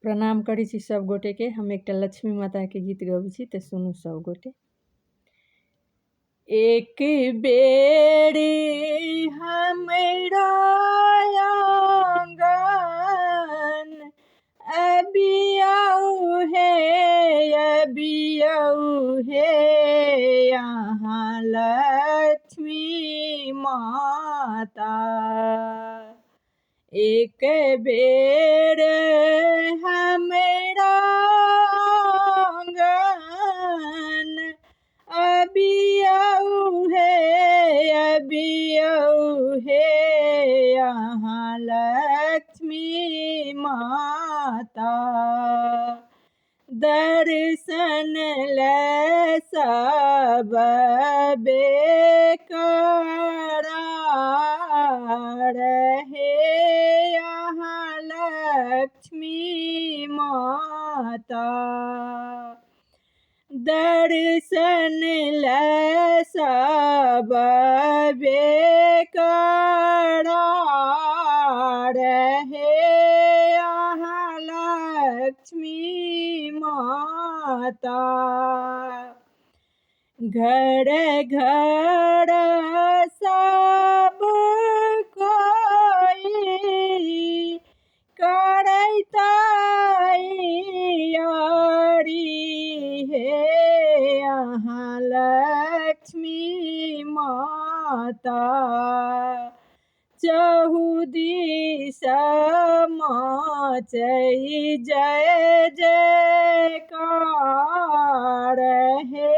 प्रणाम करै छी सब गोटे के। हम एकटा लक्ष्मी माता के गीत गबै छी तऽ सुनू सब गोटे। एक बेरी हमरा आंगन अबियौ हे यहाँ लक्ष्मी माता। एक बेर हमरा आंगन अबियौ हे यहाँ लक्ष्मी माता। दर्शन ले सब बेकरार हे यहाँ लक्ष्मी माता। दर्शन ले सब बेकरार हे यहाँ लक्ष्मी माता। घर घर सब कोई करैत तैयारी हे यहाँ लक्ष्मी माता। चहुदिस मचै जय जयकार हे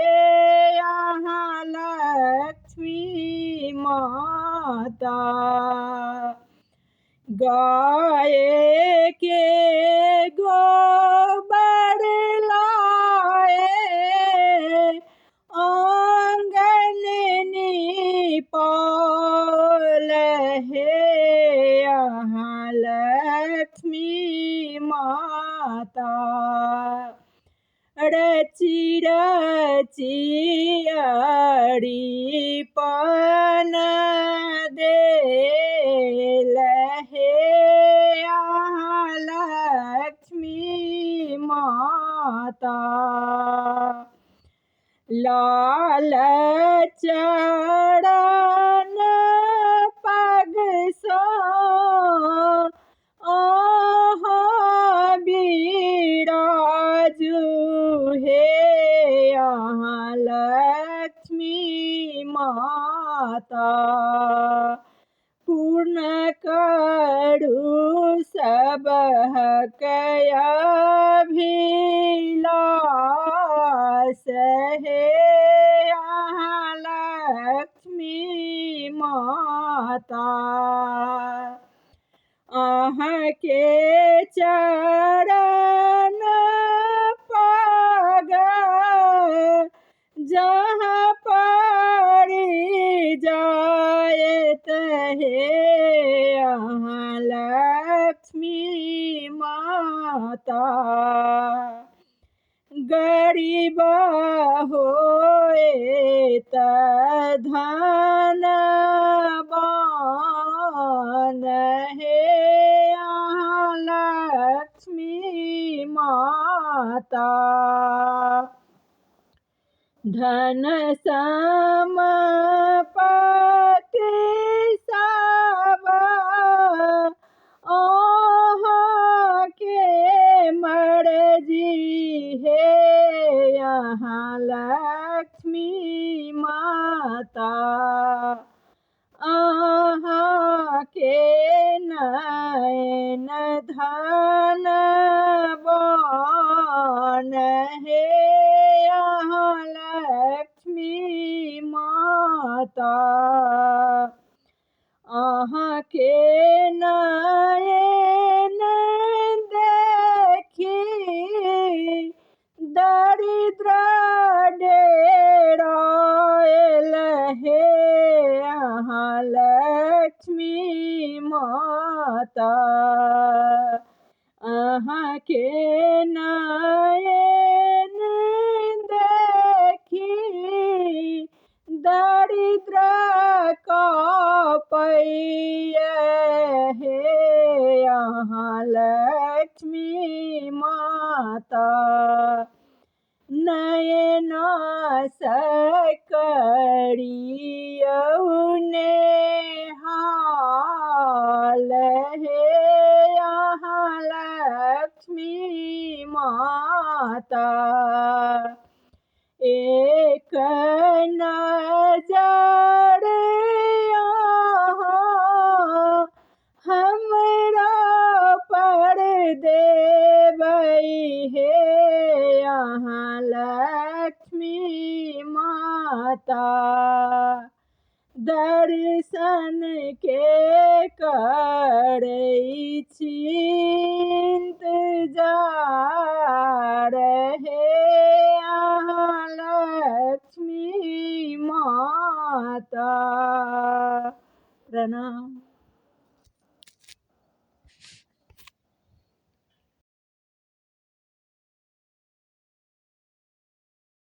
यहाँ लक्ष्मी माता। गाय के गोबर लाए आंगन निपौल हे यहाँ लक्ष्मी माता। रची रची अरिपन देल हे यहाँ लक्ष्मी माता। लाल चरण पग सो बिराजू हे यहाँ लक्ष्मी माता। पूर्ण करू सब अभिलाष हे यहाँ लक्ष्मी माता। अहाँ के चरण पग जहाँ पड़ी जायत हे यहाँ लक्ष्मी माता। गरीब होए त धनवान हे यहाँ लक्ष्मी माता। धन संपत्ति सब अहाँ के मर्जी हे यहाँ लक्ष्मी माता। अहाँ के नयन धनवान हे यहाँ लक्ष्मी माता। अहाँ के नयन देखी दरिद्र डेरायल हे यहाँ लक्ष्मी माता। अहाँ के नयन देखी दरिद्र का पैया हे यहाँ लक्ष्मी माता। नयन सकड़ियहुने हाल हे यहाँ लक्ष्मी माता। एक नजर यहाँ हमरा पर देवई हे यहाँ लक्ष्मी माता। दर्शन के करै छी इंतजार हे यहाँ लक्ष्मी माता। प्रणाम।